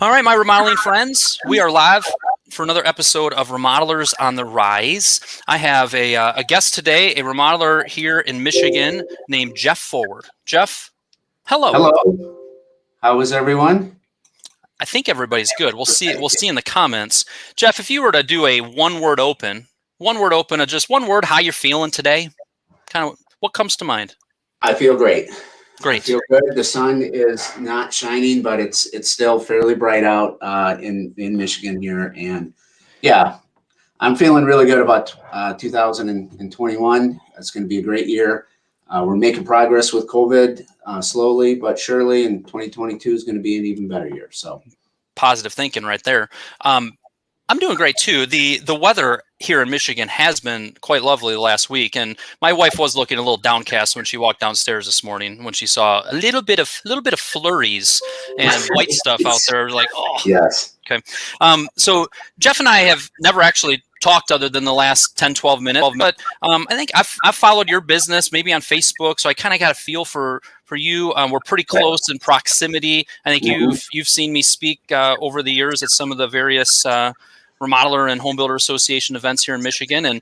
All right, my remodeling friends, we are live for another episode of Remodelers on the Rise. I have a guest today, a remodeler here in Michigan named Jef Forward. Jeff, hello. Hello. How is everyone? I think everybody's good. We'll see in the comments. Jeff, if you were to do a one-word open of just one word, how you're feeling today, kind of what comes to mind? I feel great. Great. I feel good. The sun is not shining, but it's still fairly bright out in Michigan here, and yeah, I'm feeling really good about 2021. It's going to be a great year. We're making progress with COVID slowly but surely, and 2022 is going to be an even better year. So positive thinking right there. I'm doing great too. The weather here in Michigan has been quite lovely the last week, and my wife was looking a little downcast when she walked downstairs this morning when she saw a little bit of flurries and white stuff out there. Like, oh, yes. Okay. So Jeff and I have never actually talked other than the last 10, 12 minutes, but I think I've followed your business maybe on Facebook, so I kind of got a feel for you. We're pretty close in proximity. I think you've seen me speak over the years at some of the various Remodeler and Home Builder Association events here in Michigan, and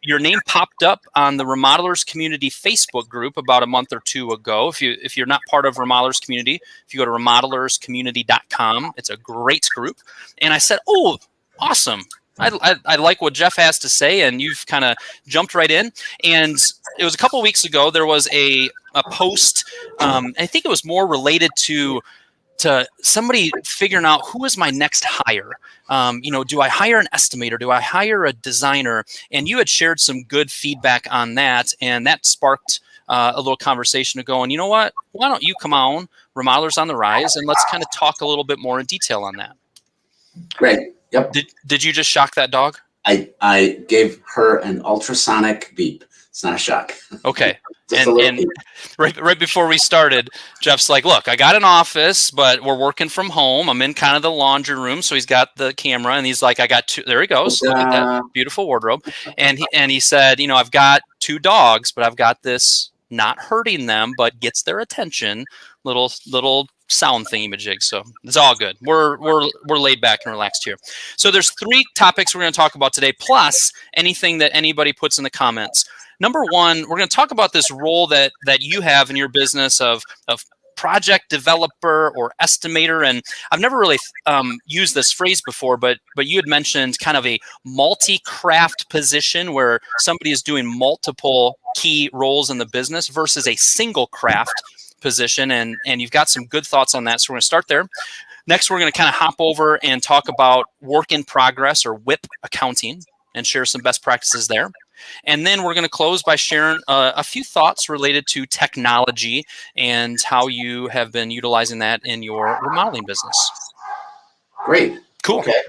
your name popped up on the Remodelers Community Facebook group about a month or two ago. If you're not part of Remodelers Community, if you go to remodelerscommunity.com, it's a great group. And I said, "Oh, awesome! I like what Jeff has to say," and you've kind of jumped right in. And it was a couple of weeks ago. There was a post. I think it was more related to somebody figuring out who is my next hire. Do I hire an estimator? Do I hire a designer? And you had shared some good feedback on that, and that sparked a little conversation to go, and you know what? Why don't you come on Remodelers on the Rise, and let's kind of talk a little bit more in detail on that. Great. Yep. Did you just shock that dog? I gave her an ultrasonic beep. It's not a shock. Okay. And right before we started, Jeff's like, "Look, I got an office, but we're working from home. I'm in kind of the laundry room." So he's got the camera, and he's like, "I got two." There he goes. Look at that beautiful wardrobe. And he said, "I've got two dogs, but I've got this not hurting them, but gets their attention little sound thingy-majig." So it's all good. We're laid back and relaxed here. So there's 3 topics we're going to talk about today, plus anything that anybody puts in the comments. Number one, we're going to talk about this role that you have in your business of project developer or estimator. And I've never really used this phrase before, but you had mentioned kind of a multi-craft position where somebody is doing multiple key roles in the business versus a single craft position. And you've got some good thoughts on that. So we're going to start there. Next, we're going to kind of hop over and talk about work in progress or WIP accounting and share some best practices there. And then we're going to close by sharing a few thoughts related to technology and how you have been utilizing that in your remodeling business. Great. Cool. Okay.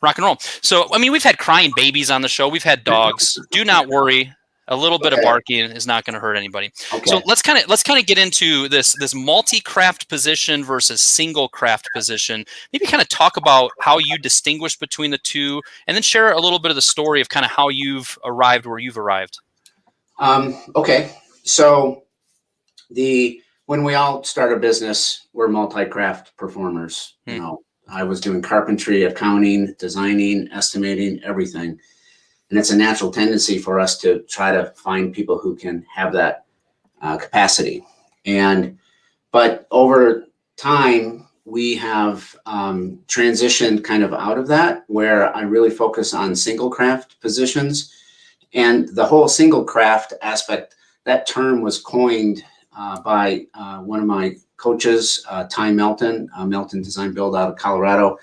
Rock and roll. So, we've had crying babies on the show. We've had dogs. Do not worry. A little bit of barking is not going to hurt anybody. Okay. So let's kind of get into this multi-craft position versus single craft position. Maybe kind of talk about how you distinguish between the two, and then share a little bit of the story of kind of how you've arrived where you've arrived. Okay. So when we all start a business, we're multi-craft performers. I was doing carpentry, accounting, designing, estimating, everything. And it's a natural tendency for us to try to find people who can have that capacity. But over time, we have transitioned kind of out of that, where I really focus on single craft positions. And the whole single craft aspect, that term was coined by one of my coaches, Ty Melton, Melton Design Build out of Colorado.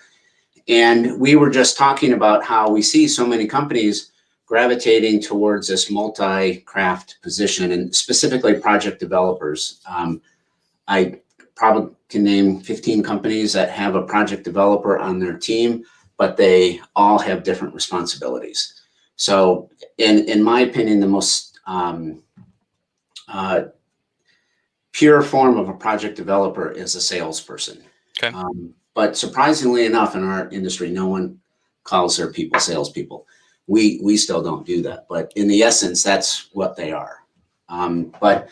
And we were just talking about how we see so many companies gravitating towards this multi-craft position, and specifically project developers. I probably can name 15 companies that have a project developer on their team, but they all have different responsibilities. So in my opinion, the most pure form of a project developer is a salesperson. Okay. But surprisingly enough, in our industry, no one calls their people salespeople. We still don't do that, but in the essence, that's what they are. But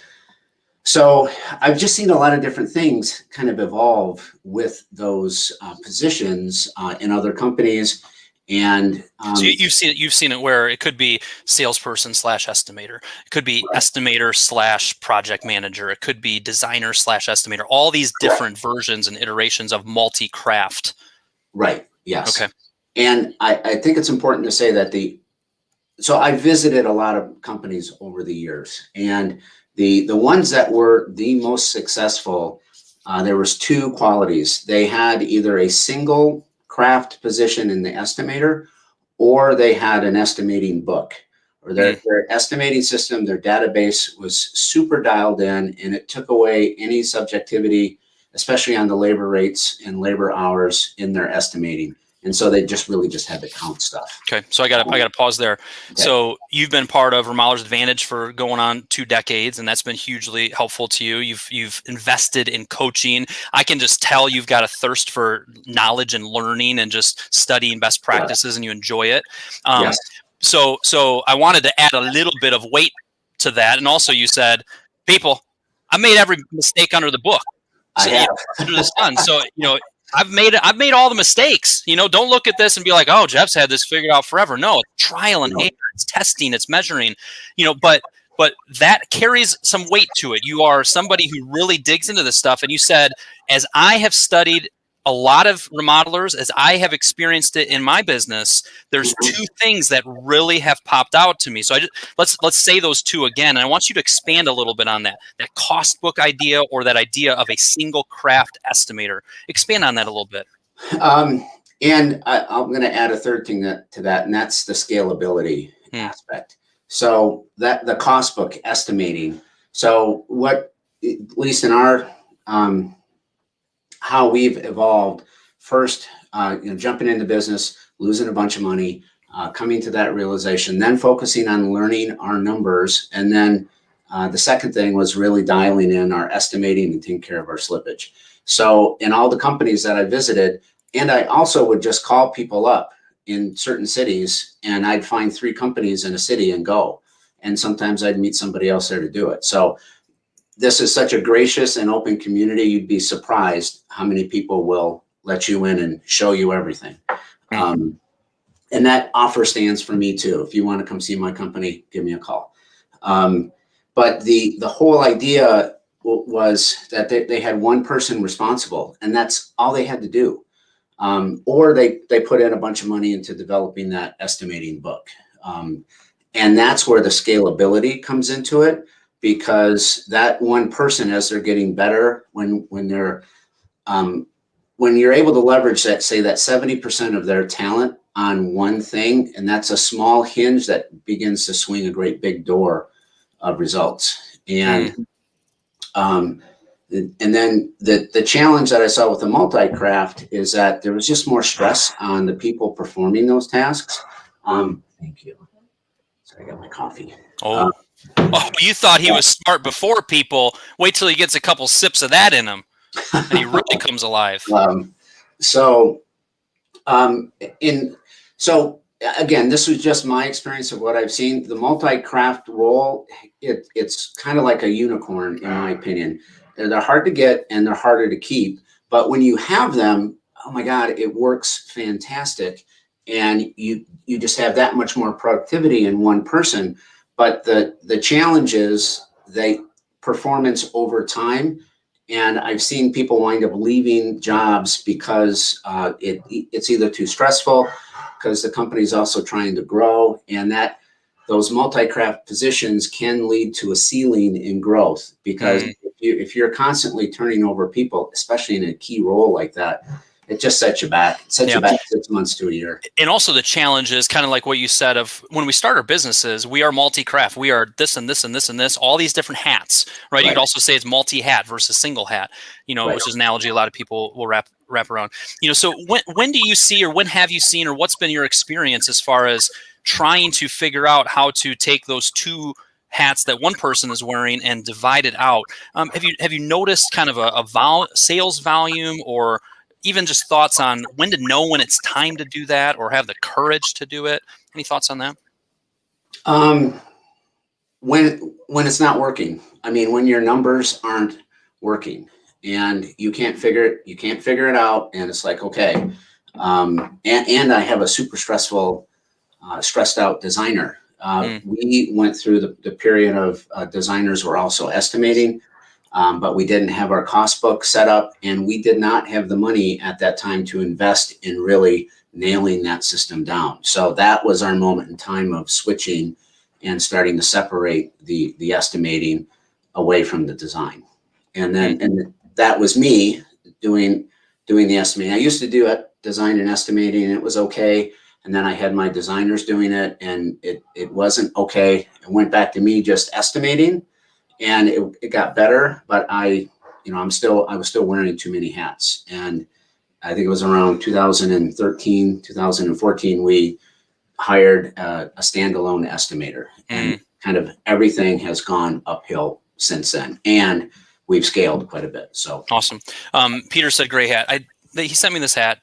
So I've just seen a lot of different things kind of evolve with those positions in other companies. And so you've seen it where it could be salesperson / estimator, it could be estimator / project manager, it could be designer / estimator, all these different versions and iterations of multi-craft. Right. Yes. Okay. And I think it's important to say that so I visited a lot of companies over the years, and the ones that were the most successful, there was two qualities. They had either a single craft position in the estimator, or they had an estimating book, or their estimating system, their database was super dialed in, and it took away any subjectivity, especially on the labor rates and labor hours in their estimating. And so they just really just had to count stuff. Okay, so I got to pause there. Okay. So you've been part of Remodelers Advantage for going on 2 decades, and that's been hugely helpful to you. You've invested in coaching. I can just tell you've got a thirst for knowledge and learning and just studying best practices, and you enjoy it. Yes. So I wanted to add a little bit of weight to that, and also you said, people, I made every mistake under the book. So, I have. Under the sun. So I've made all the mistakes. Don't look at this and be like, oh, Jeff's had this figured out forever. No, it's trial and error. It's testing. It's measuring. But that carries some weight to it. You are somebody who really digs into this stuff. And you said, as I have studied a lot of remodelers, as I have experienced it in my business, there's 2 things that really have popped out to me. So let's say those 2 again. And I want you to expand a little bit on that cost book idea, or that idea of a single craft estimator. Expand on that a little bit. And I'm going to add a third thing to that, and that's the scalability aspect. So that the cost book estimating. So what, at least in our how we've evolved, first, jumping into business, losing a bunch of money, coming to that realization, then focusing on learning our numbers. And then the second thing was really dialing in our estimating and taking care of our slippage. So in all the companies that I visited, and I also would just call people up in certain cities, and I'd find 3 companies in a city and go. And sometimes I'd meet somebody else there to do it. So this is such a gracious and open community. You'd be surprised how many people will let you in and show you everything. And that offer stands for me too. If you want to come see my company, give me a call. But the whole idea was that they had one person responsible, and that's all they had to do. Or they put in a bunch of money into developing that estimating book. And that's where the scalability comes into it. Because that one person, as they're getting better, when you're able to leverage that, say that 70% of their talent on one thing, and that's a small hinge that begins to swing a great big door of results. And and then the challenge that I saw with the multi-craft is that there was just more stress on the people performing those tasks. Thank you. Sorry, I got my coffee. Oh, you thought he was smart before people. Wait till he gets a couple sips of that in him, and he really comes alive. So again, this was just my experience of what I've seen. The multi-craft role, it's kind of like a unicorn, in my opinion. They're hard to get and they're harder to keep. But when you have them, oh my God, it works fantastic. And you just have that much more productivity in one person. But the challenge is performance over time. And I've seen people wind up leaving jobs because it's either too stressful, because the company is also trying to grow, and that those multi-craft positions can lead to a ceiling in growth. Because if you're constantly turning over people, especially in a key role like that, it just sets you back. It sets you back 6 months to a year. And also the challenge is kind of like what you said of when we start our businesses, we are multi-craft. We are this and this and this and this, all these different hats, right? You could also say it's multi-hat versus single hat, which is an analogy a lot of people will wrap around. So when do you see, or when have you seen, or what's been your experience as far as trying to figure out how to take those 2 hats that one person is wearing and divide it out? Have you noticed kind of a sales volume, or even just thoughts on when to know when it's time to do that, or have the courage to do it? Any thoughts on that? when it's not working. I mean, when your numbers aren't working and you can't figure it out, and it's like, okay, and I have a super stressed out designer. We went through the period of designers were also estimating, but we didn't have our cost book set up, and we did not have the money at that time to invest in really nailing that system down. So that was our moment in time of switching and starting to separate the estimating away from the design. And then and that was me doing the estimating. I used to do it, design and estimating, and it was okay. And then I had my designers doing it, and it wasn't okay. It went back to me just estimating, and it got better. But I was still wearing too many hats. And I think it was around 2013, 2014, we hired a standalone estimator, and kind of everything has gone uphill since then. And we've scaled quite a bit. So awesome. Peter said gray hat. He sent me this hat.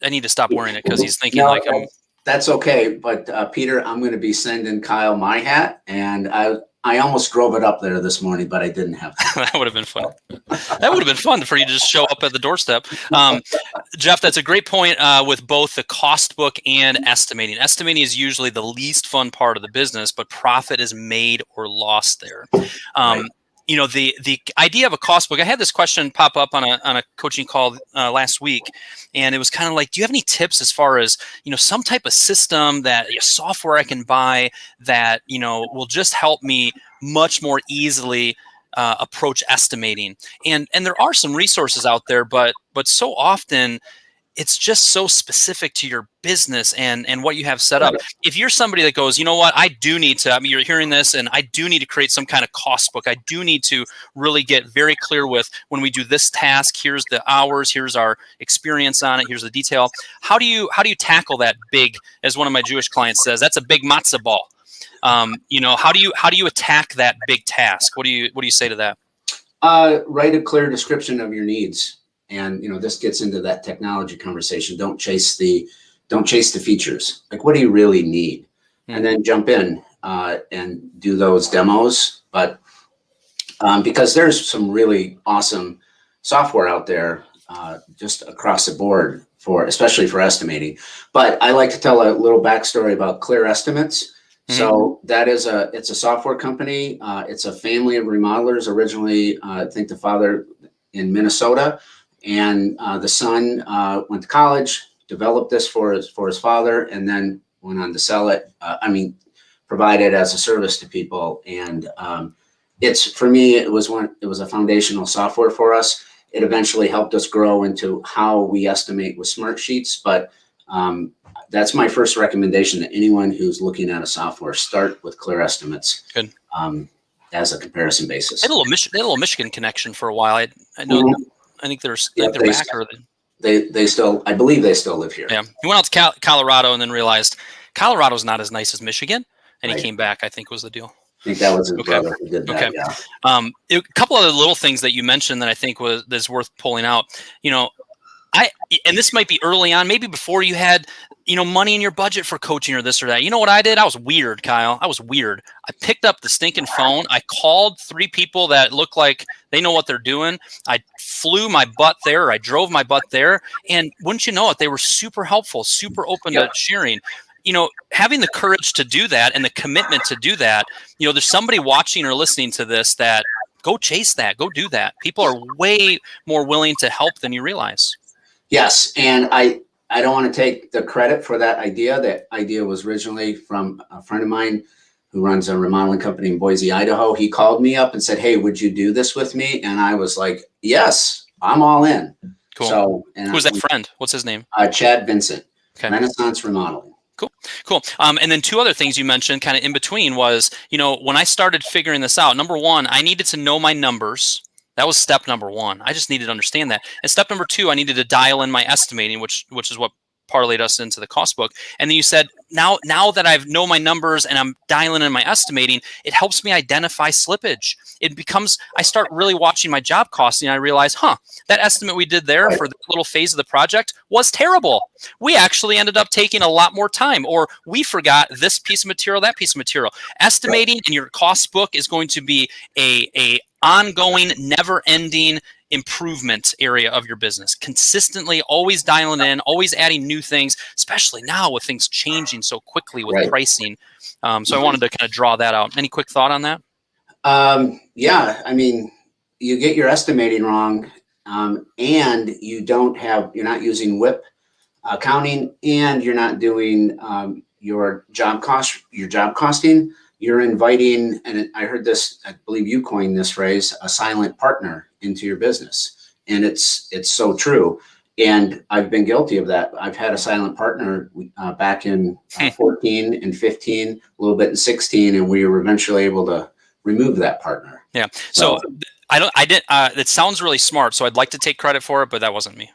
I need to stop wearing it because he's thinking that's okay. But Peter, I'm going to be sending Kyle my hat, and I almost drove it up there this morning, but I didn't have to. That would have been fun. That would have been fun for you to just show up at the doorstep. Jef, that's a great point with both the cost book and estimating. Estimating is usually the least fun part of the business, but profit is made or lost there. Right. The idea of a cost book, I had this question pop up on a coaching call last week, and it was kind of like, do you have any tips as far as, some type of system software I can buy that, will just help me much more easily approach estimating? And there are some resources out there, but so often it's just so specific to your business and what you have set up. If you're somebody that goes, you know what, I do need to, you're hearing this, and I do need to create some kind of cost book. I do need to really get very clear with, when we do this task, here's the hours, here's our experience on it, here's the detail. How do you tackle that big, as one of my Jewish clients says, that's a big matzo ball. How do you attack that big task? What do you say to that? Write a clear description of your needs. And this gets into that technology conversation. Don't chase the features. Like, what do you really need? And then jump in and do those demos. But because there's some really awesome software out there just across the board especially for estimating. But I like to tell a little backstory about Clear Estimates. So that is it's a software company. It's a family of remodelers. Originally, I think the father in Minnesota. And the son went to college, developed this for his father, and then went on to sell it. Provide it as a service to people. And for me, it was a foundational software for us. It eventually helped us grow into how we estimate with Smartsheets. But that's my first recommendation to anyone who's looking at a software: start with Clear Estimates. Good. As a comparison basis. They had a little Michigan connection for a while. I know. I think they're back. They still, I believe they still live here. Yeah. He went out to Colorado and then realized Colorado's not as nice as Michigan. And he came back, I think was the deal. I think that was his brother who did that. Yeah. A couple other little things that you mentioned that I think is worth pulling out. And this might be early on, maybe before you had, money in your budget for coaching or this or that. You know what I did? I was weird, Kyle. I was weird. I picked up the stinking phone. I called 3 people that look like they know what they're doing. I flew my butt there. I drove my butt there. And wouldn't you know it, they were super helpful, super open to sharing. Having the courage to do that and the commitment to do that, there's somebody watching or listening to this that go chase that, go do that. People are way more willing to help than you realize. Yes. And I don't want to take the credit for that idea. That idea was originally from a friend of mine who runs a remodeling company in Boise, Idaho. He called me up and said, "Hey, would you do this with me?" And I was like, "Yes, I'm all in." Cool. So, who's that friend? What's his name? Chad Vincent, Renaissance Remodeling. Cool. And then 2 other things you mentioned kind of in between was, when I started figuring this out, number 1, I needed to know my numbers. That was step number 1. I just needed to understand that. And step number 2, I needed to dial in my estimating, which is what parlayed us into the cost book. And then you said, now that I know my numbers and I'm dialing in my estimating, it helps me identify slippage. I start really watching my job costing. And I realize, that estimate we did there for the little phase of the project was terrible. We actually ended up taking a lot more time, or we forgot this piece of material, that piece of material. Estimating in your cost book is going to be a ongoing, never-ending improvement area of your business. Consistently, always dialing in, always adding new things, especially now with things changing so quickly with pricing. So I wanted to kind of draw that out. Any quick thought on that? Yeah, I mean, you get your estimating wrong, and you're not using WIP accounting, and you're not doing your job costing. You're inviting, and I heard this, I believe you coined this phrase, a silent partner into your business. And it's so true. And I've been guilty of that. I've had a silent partner back in 14 and 15, a little bit in 16, and we were eventually able to remove that partner. Yeah. So it sounds really smart. So I'd like to take credit for it, but that wasn't me.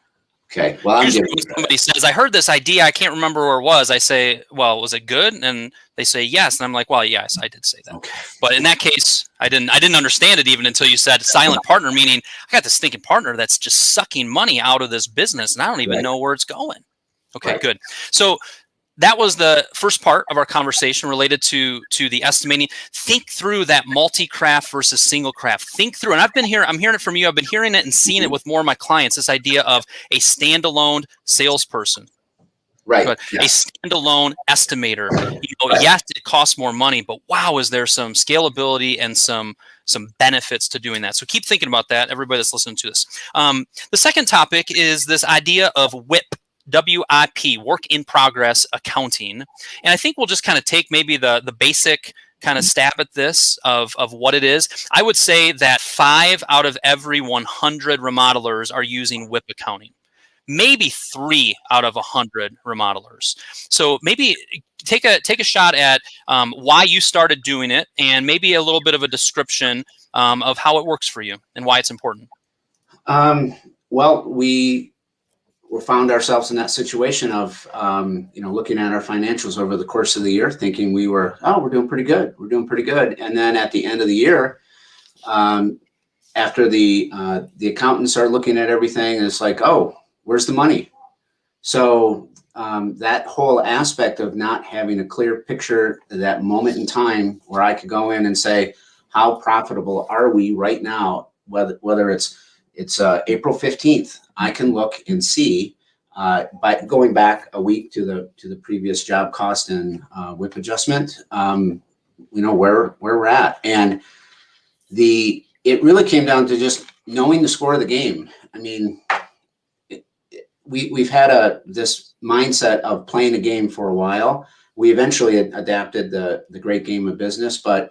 Okay. Well, usually when somebody says, I heard this idea, I can't remember where it was, I say, well, was it good? And they say yes. And I'm like, well, yes, I did say that. Okay. But in that case, I didn't understand it even until you said silent partner, meaning I got this thinking partner that's just sucking money out of this business and I don't even know where it's going. Okay, good. So that was the first part of our conversation related to the estimating. Think through that MultiCraft versus SingleCraft. Think through, and I'm hearing it from you. I've been hearing it and seeing it with more of my clients, this idea of a standalone salesperson. Right. A standalone estimator. Yes, it costs more money, but wow, is there some scalability and some benefits to doing that. So keep thinking about that, everybody that's listening to this. The second topic is this idea of WIP. WIP, work in progress accounting. And I think we'll just kind of take maybe the basic kind of stab at this of what it is. I would say that 5 out of every 100 remodelers are using WIP accounting. Maybe 3 out of 100 remodelers. So maybe take a shot at why you started doing it and maybe a little bit of a description of how it works for you and why it's important. Well, we found ourselves in that situation of, looking at our financials over the course of the year, thinking we're doing pretty good. We're doing pretty good. And then at the end of the year, after the accountants are looking at everything, it's like, oh, where's the money? So that whole aspect of not having a clear picture at that moment in time where I could go in and say, how profitable are we right now? Whether it's April 15th, I can look and see by going back a week to the previous job cost and WIP adjustment, where we're at. And it really came down to just knowing the score of the game. I mean, we've had this mindset of playing a game for a while. We eventually adapted the great game of business, but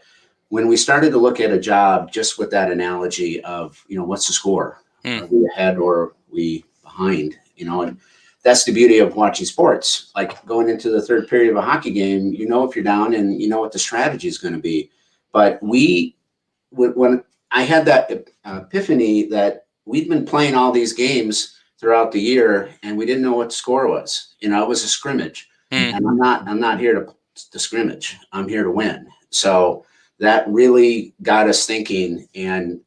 when we started to look at a job just with that analogy of, what's the score? Are we ahead or are we behind? And that's the beauty of watching sports. Like going into the third period of a hockey game, if you're down and you know what the strategy is going to be. But when I had that epiphany that we'd been playing all these games throughout the year and we didn't know what the score was. It was a scrimmage. And I'm not here to scrimmage. I'm here to win. So that really got us thinking. And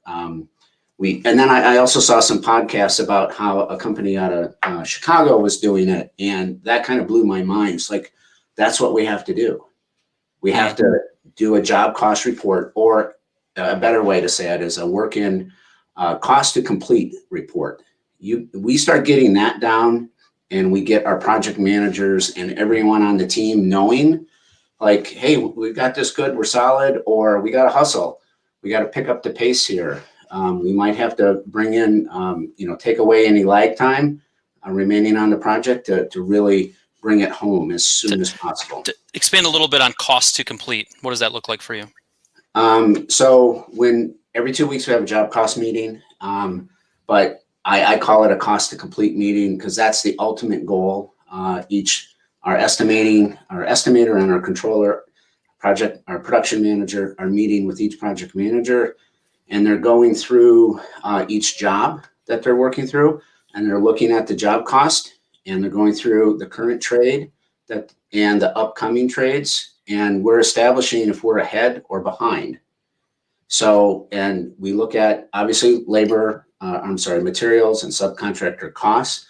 then I also saw some podcasts about how a company out of Chicago was doing it. And that kind of blew my mind. It's like, that's what we have to do. We have to do a job cost report, or a better way to say it is a work-in cost to complete report. We start getting that down, and we get our project managers and everyone on the team knowing, like, hey, we got this good, we're solid, or we got to hustle. We got to pick up the pace here. We might have to bring in, take away any lag time remaining on the project to really bring it home as soon as possible. To expand a little bit on cost to complete. What does that look like for you? So when every 2 weeks we have a job cost meeting, but I call it a cost to complete meeting because that's the ultimate goal. Our estimator and our controller, our production manager are meeting with each project manager, and they're going through each job that they're working through, and they're looking at the job cost, and they're going through the current trade, and the upcoming trades, and we're establishing if we're ahead or behind. So, and we look at obviously materials and subcontractor costs,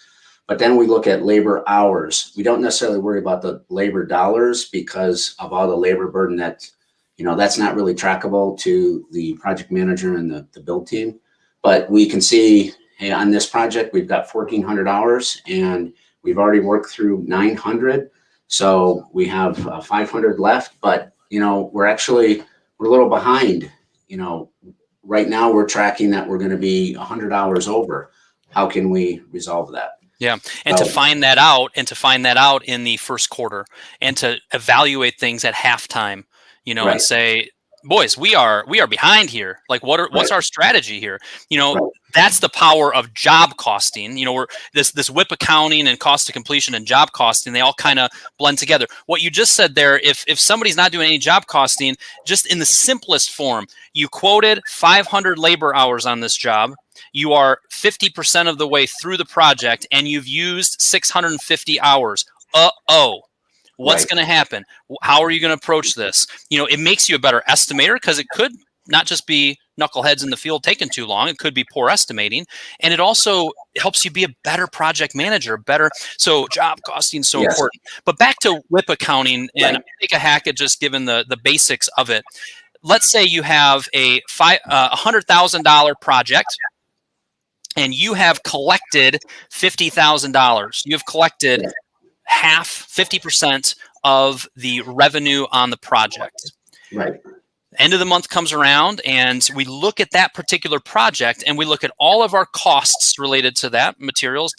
but then we look at labor hours. We don't necessarily worry about the labor dollars because of all the labor burden that, that's not really trackable to the project manager and the build team. But we can see, hey, on this project, we've got 1,400 hours and we've already worked through 900. So we have 500 left, but, we're a little behind. Right now we're tracking that we're going to be 100 hours over. How can we resolve that? Yeah. And to find that out in the first quarter and to evaluate things at halftime, Right. and say, boys, we are behind here. Like what's our strategy here? That's the power of job costing. We're this WIP accounting and cost of completion and job costing, they all kind of blend together. What you just said there, if somebody's not doing any job costing, just in the simplest form, you quoted 500 labor hours on this job. You are 50% of the way through the project and you've used 650 hours. What's going to happen? How are you going to approach this? It makes you a better estimator because it could not just be knuckleheads in the field taking too long. It could be poor estimating. And it also helps you be a better project manager, So job costing is so important. But back to WIP accounting, and take a hack at just given the basics of it. Let's say you have a $100,000 project and you have collected $50,000. You have collected half, 50% of the revenue on the project. Right. End of the month comes around and we look at that particular project and we look at all of our costs related to that, materials,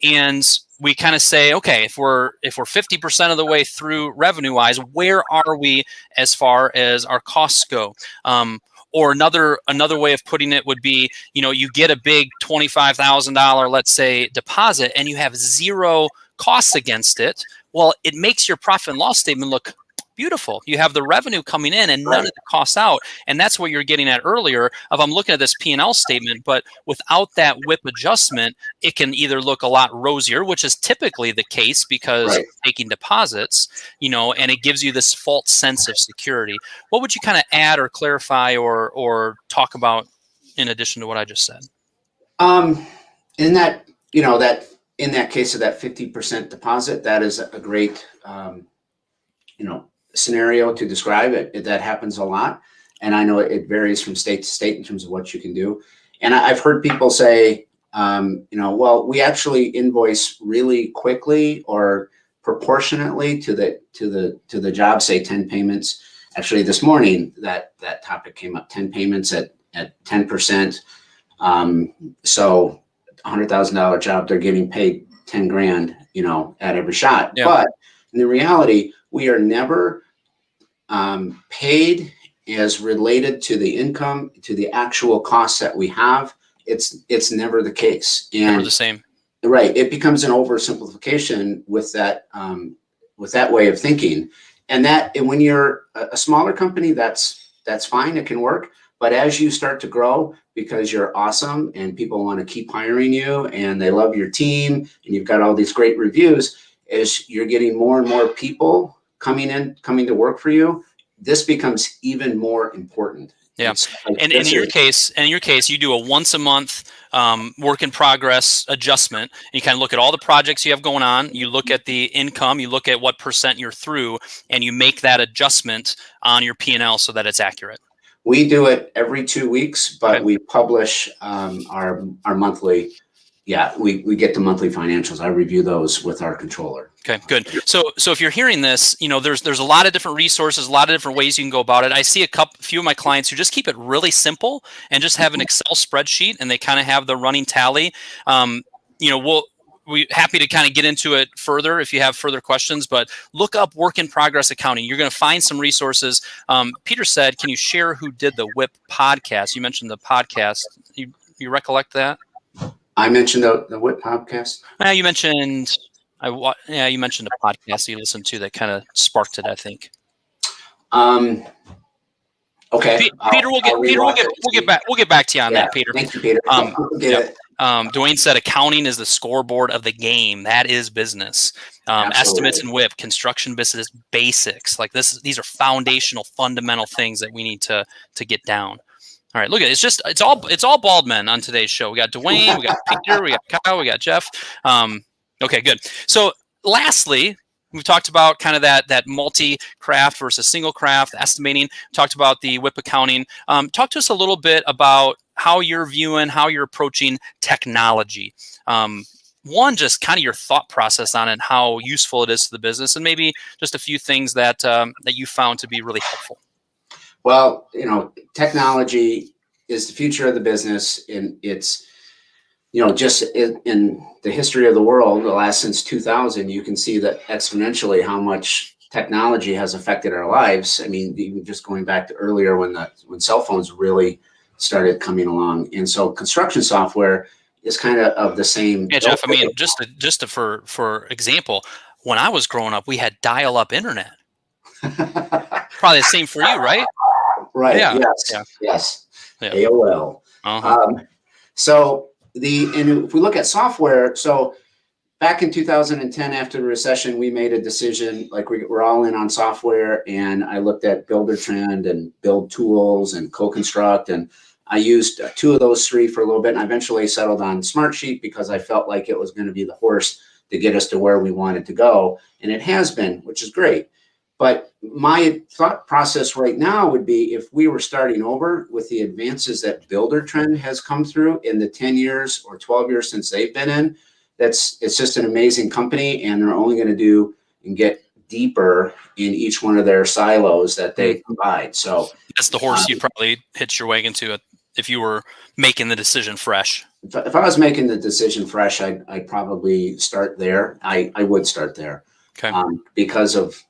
and we kind of say, okay, if we're 50% of the way through revenue-wise, where are we as far as our costs go? Or another way of putting it would be, you get a big $25,000, let's say, deposit, and you have zero costs against it. Well, it makes your profit and loss statement look beautiful. You have the revenue coming in and none of the costs out. And that's what you're getting at earlier of I'm looking at this P&L statement, but without that WIP adjustment, it can either look a lot rosier, which is typically the case because you're taking deposits, and it gives you this false sense of security. What would you kind of add or clarify or talk about in addition to what I just said? In that case of that 50% deposit, that is a great, scenario to describe it. That happens a lot. And I know it varies from state to state in terms of what you can do. And I've heard people say, well, we actually invoice really quickly or proportionately to the job, say 10 payments. Actually, this morning, that topic came up, 10 payments at 10%. So $100,000 job, they're getting paid 10 grand, at every shot. Yeah. But in the reality, we are never paid as related to the income, to the actual costs that we have. It's never the case. And never the same. Right. It becomes an oversimplification with that way of thinking. And when you're a smaller company, that's fine. It can work. But as you start to grow, because you're awesome and people want to keep hiring you and they love your team and you've got all these great reviews, as you're getting more and more people coming to work for you, this becomes even more important. Yeah. And in your case, you do a once a month work in progress adjustment. And you kind of look at all the projects you have going on. You look at the income, you look at what percent you're through, and you make that adjustment on your P&L so that it's accurate. We do it every 2 weeks, but we publish our monthly. Yeah, we get the monthly financials. I review those with our controller. Okay, good. So if you're hearing this, there's a lot of different resources, a lot of different ways you can go about it. I see few of my clients who just keep it really simple and just have an Excel spreadsheet and they kind of have the running tally. We're happy to kind of get into it further if you have further questions, but look up work in progress accounting. You're going to find some resources. Peter said, can you share who did the WIP podcast? You mentioned the podcast. You recollect that? I mentioned the WIP podcast. You mentioned a podcast you listened to that kind of sparked it, I think. Okay. Peter, we'll get back to you on that, Peter. Thank you, Peter. Dwayne said accounting is the scoreboard of the game. That is business. Estimates and WIP, construction business basics. Like these are foundational, fundamental things that we need to get down. All right, look at it. It's all bald men on today's show. We got Dwayne, we got Peter, we got Kyle, we got Jeff. Okay, good. So lastly, we've talked about kind of that multi-craft versus single craft estimating. Talked about the WIP accounting. Talk to us a little bit about how you're viewing, how you're approaching technology. One, just kind of your thought process on it, how useful it is to the business, and maybe just a few things that you found to be really helpful. Well, technology is the future of the business, and it's, just in the history of the world, the last since 2000, you can see that exponentially how much technology has affected our lives. I mean, even just going back to earlier when cell phones really started coming along, and so construction software is kind of the same. Yeah, Jeff. I mean, just for example, when I was growing up, we had dial-up internet. Probably the same for you, right? Right. Yeah. Yes. Yeah. AOL. So if we look at software, so back in 2010, after the recession, we made a decision, like we're all in on software, and I looked at Buildertrend and Build Tools and Co-Construct, and I used two of those three for a little bit, and I eventually settled on Smartsheet because I felt like it was going to be the horse to get us to where we wanted to go, and it has been, which is great. But my thought process right now would be, if we were starting over with the advances that Buildertrend has come through in the 10 years or 12 years since they've been in, it's just an amazing company, and they're only going to do and get deeper in each one of their silos that they provide. So that's the horse you'd probably hitch your wagon to if you were making the decision fresh. If I was making the decision fresh, I'd probably start there. I would start there. Okay. Because of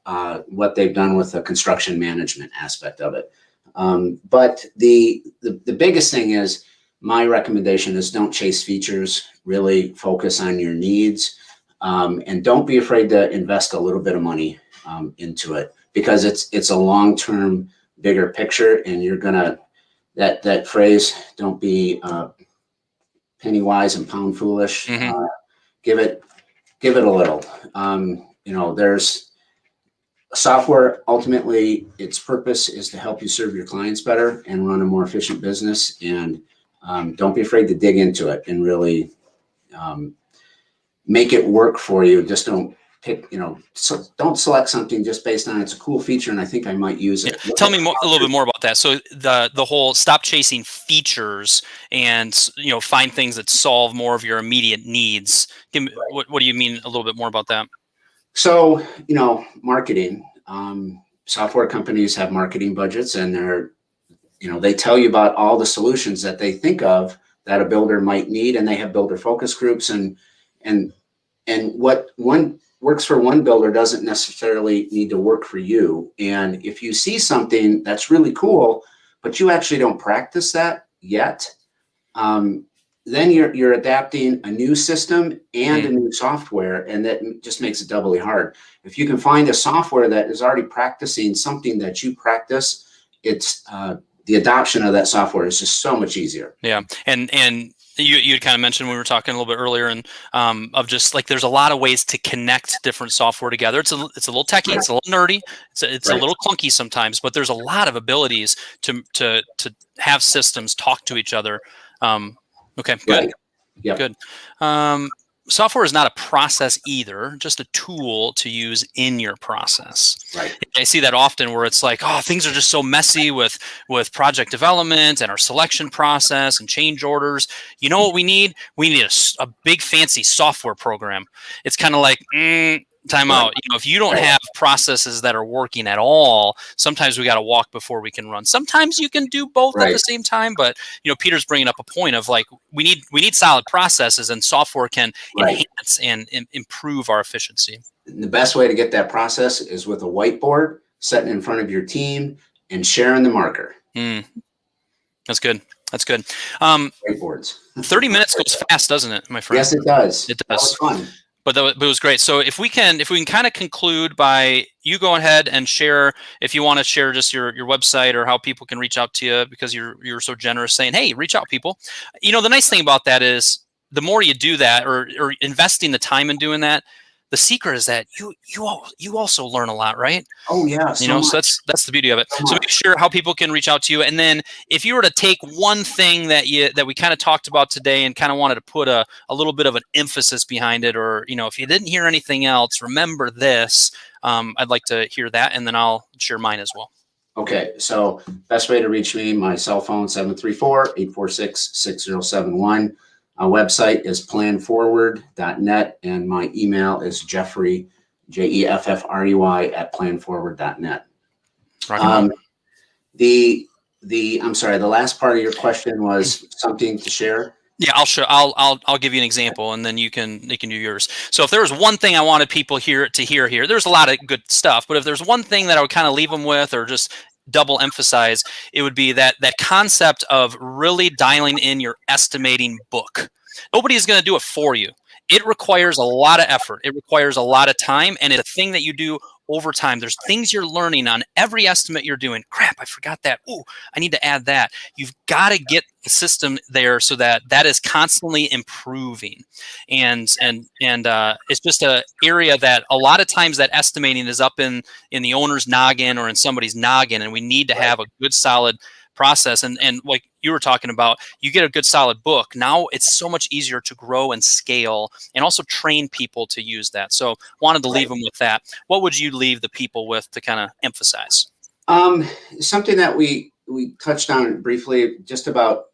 what they've done with the construction management aspect of it. But the biggest thing is, my recommendation is, don't chase features, really focus on your needs, and don't be afraid to invest a little bit of money into it, because it's a long-term, bigger picture, and you're gonna, that phrase, don't be penny wise and pound foolish. Mm-hmm. Give it a little. There's software. Ultimately, its purpose is to help you serve your clients better and run a more efficient business. And don't be afraid to dig into it and really make it work for you. Just don't pick, don't select something just based on it's a cool feature and I think I might use it. Yeah. Tell me a little bit more about that. So the whole stop chasing features and find things that solve more of your immediate needs. Give me, what do you mean a little bit more about that? So marketing. Software companies have marketing budgets, and they tell you about all the solutions that they think of that a builder might need, and they have builder focus groups, and what one works for one builder doesn't necessarily need to work for you. And if you see something that's really cool, but you actually don't practice that yet, then you're adapting a new system and a new software, and that just makes it doubly hard. If you can find a software that is already practicing something that you practice, it's the adoption of that software is just so much easier. Yeah, and you kind of mentioned, we were talking a little bit earlier, and of just like, there's a lot of ways to connect different software together. It's a little techy, it's a little nerdy, it's a little clunky sometimes, but there's a lot of abilities to have systems talk to each other. Okay, good. Right. Yep. Good. Software is not a process either, just a tool to use in your process. Right. I see that often where it's like, oh, things are just so messy with project development and our selection process and change orders. You know what we need? We need a big fancy software program. It's kind of like, time out. If you don't have processes that are working at all, sometimes we got to walk before we can run. Sometimes you can do both at the same time, but Peter's bringing up a point of like, we need solid processes, and software can enhance and improve our efficiency. The best way to get that process is with a whiteboard, sitting in front of your team and sharing the marker. That's good. That's good. Whiteboards. 30 minutes goes fast, doesn't it, my friend? Yes, it does. It does. That was fun. But it was great. So if we can kind of conclude by you go ahead and share, if you want to share just your website or how people can reach out to you, because you're so generous saying, hey, reach out, people. The nice thing about that is the more you do that, or investing the time in doing that, the secret is that you also learn a lot, right? Oh yeah, So that's the beauty of it. So make sure how people can reach out to you. And then if you were to take one thing that we kind of talked about today and kind of wanted to put a little bit of an emphasis behind it, or if you didn't hear anything else, remember this. I'd like to hear that, and then I'll share mine as well. Okay, so best way to reach me, my cell phone, 734-846-6071. Our website is planforward.net, and my email is Jeffrey, Jeffrey @planforward.net. I'm sorry, the last part of your question was something to share. Yeah, I'll give you an example, and then you can do yours. So if there was one thing I wanted people here, there's a lot of good stuff, but if there's one thing that I would kind of leave them with, or just double emphasize, it would be that concept of really dialing in your estimating book. Nobody's going to do it for you. It requires a lot of effort. It requires a lot of time, and it's a thing that you do over time. There's things you're learning on every estimate you're doing. Crap, I forgot that. Ooh, I need to add that. You've got to get the system there so that is constantly improving. And it's just an area that a lot of times that estimating is up in the owner's noggin or in somebody's noggin, and we need to have a good solid process. And like you were talking about, you get a good solid book. Now it's so much easier to grow and scale, and also train people to use that. So wanted to leave them with that. What would you leave the people with to kind of emphasize? Something that we touched on briefly, just about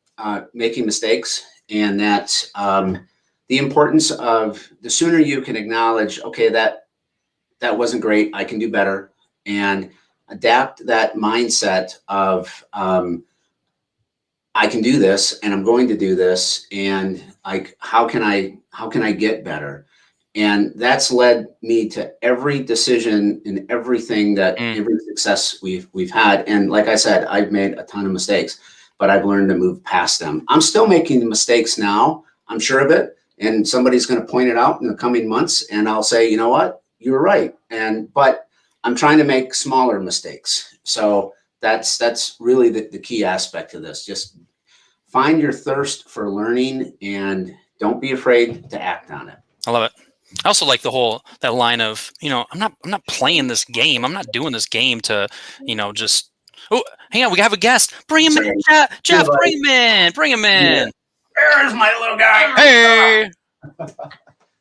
making mistakes, and that the importance of the sooner you can acknowledge, okay, that wasn't great, I can do better, and adapt that mindset of I can do this, and I'm going to do this, and like how can I get better? And that's led me to every decision and everything every success we've had. And like I said, I've made a ton of mistakes, but I've learned to move past them. I'm still making the mistakes now, I'm sure of it, and somebody's going to point it out in the coming months, and I'll say, you know what, you were right. But I'm trying to make smaller mistakes. So that's really the key aspect of this. Just find your thirst for learning, and don't be afraid to act on it. I love it. I also like that line of, I'm not playing this game. I'm not doing this game to, just, oh, hang on, we have a guest. Bring him in, Jeff, bring him in. Yeah. There's my little guy. Hey.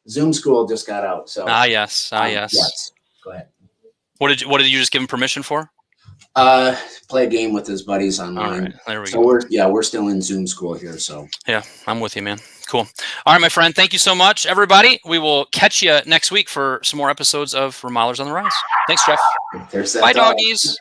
Zoom school just got out. So yes. Yes. Go ahead. What did you just give him permission for? Play a game with his buddies online. All right, there we go. We're still in Zoom school here. So yeah, I'm with you, man. Cool. All right, my friend. Thank you so much, everybody. We will catch you next week for some more episodes of Remodelers on the Rise. Thanks, Jeff. There's that Bye, dog. doggies.